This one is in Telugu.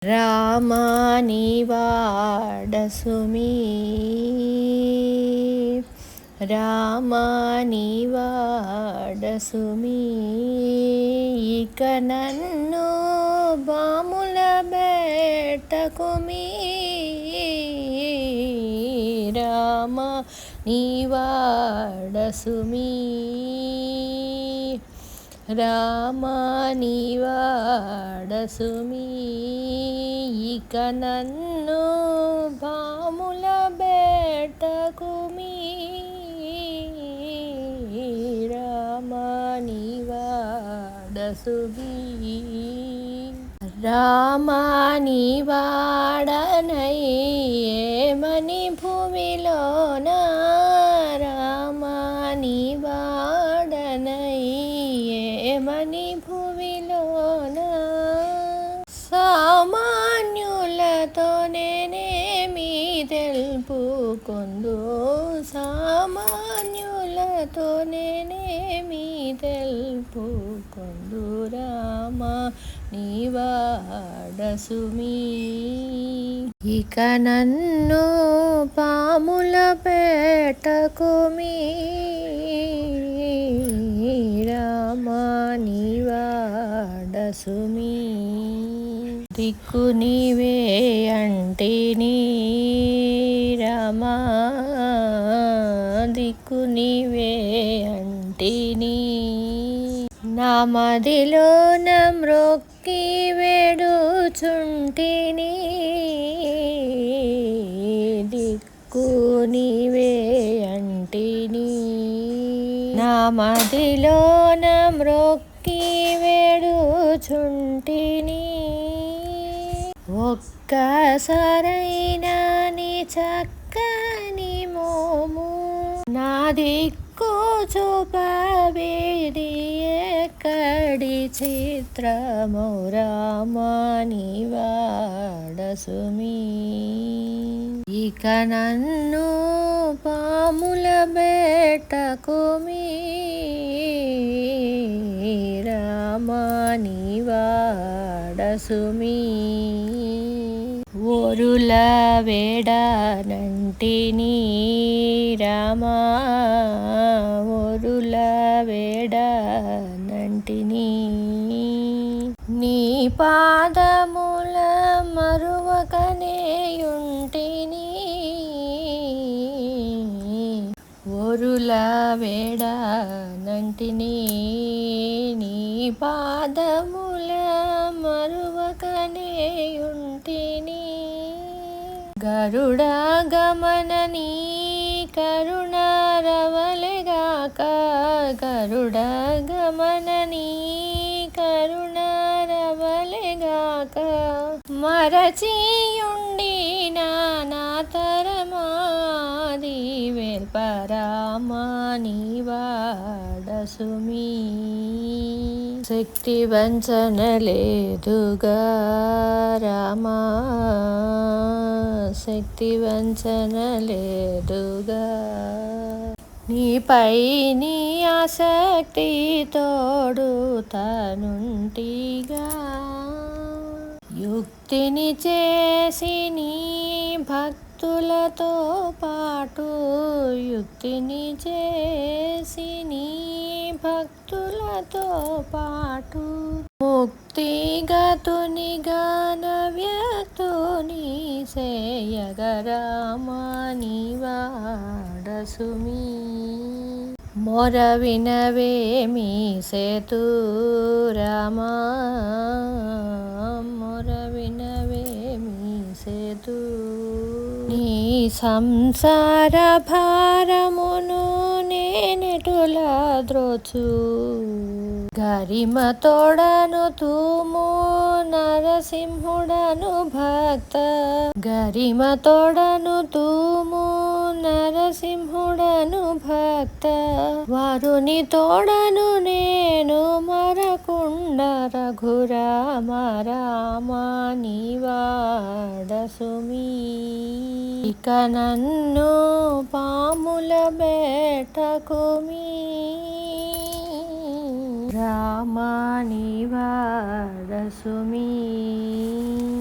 రామాని వాడసుమి రామాని వాడసుమి ఇక నన్ను బాముల బెట్టకుమి రామ నీవాడసుమి రామ నీవాడసుమి ఇక నన్ను భాముల బెట్టకుమి రామ నీవాడసుమి రామ నీవాడనై ఏమని భూమిలోన రామ నీవాడనై ఏమని భూమిలోన సామాన్యులతో నేనేమి తెలుపుకొందు సామాన్యులతో నేనేమి తెలుపుకొందు రామ నీవాడసుమి ఇక నన్ను పాముల పెట్టకుమి రామ నీవాడసుమి దిక్కు నీవే అంటిని రామా దిక్కు నీవే అంటిని నా మదిలో మ్రొక్కి వేడుచుంటిని దిక్కు నీవే అంటిని నా మదిలో మ్రొక్కి వేడుచుంటిని ఒక్కసారైనా నీ చక్కని మోము నా దిక్కు చూపవేది ఎక్కడి చిత్రమో రామ నీవాడసుమి ఇక నన్ను పాముల బెట్టకుమి రామ నీవాడసుమి ఓరుల వేడనంటిని రామా ఓరుల వేడనంటిని నీ పాదముల మరువకనేయుంటిని ఓరుల వేడనంటిని నీ పాదముల మరువకనేయుంటిని గరుడ గమన నీ కరుణ రవలెగాక గరుడ గమన నీ కరుణ రవలెగాక మరచియుండి నా తరమాది వేల్పరామ నీవాడసుమి శక్తి వంచన లేదుగా రామా శక్తి వంచన లేదుగా నీపై నీ ఆసక్తి తోడు తనుంటిగా యుక్తిని చేసి నీ భక్తులతో పాటు యుక్తిని చేసి నీ భక్తులతో పాటు ముక్తిగతుని గాన వ్యక్తుని సేయగరామ నీవాడసుమి మొర వినవేమి సేతు రామా మొర వినవేమి సేతు నీ సంసార భారమును నేనెటులా ద్రోచు గరిమ తోడను తూము నరసింహుడను భక్త గరిమ తోడను తూము నరసింహుడను భక్త వారుని తోడను నేను మరకుండ రఘురామ రామ నీవాడసుమి ఇక నన్ను పాముల బెట్టకుమి రామ నీవాడసుమి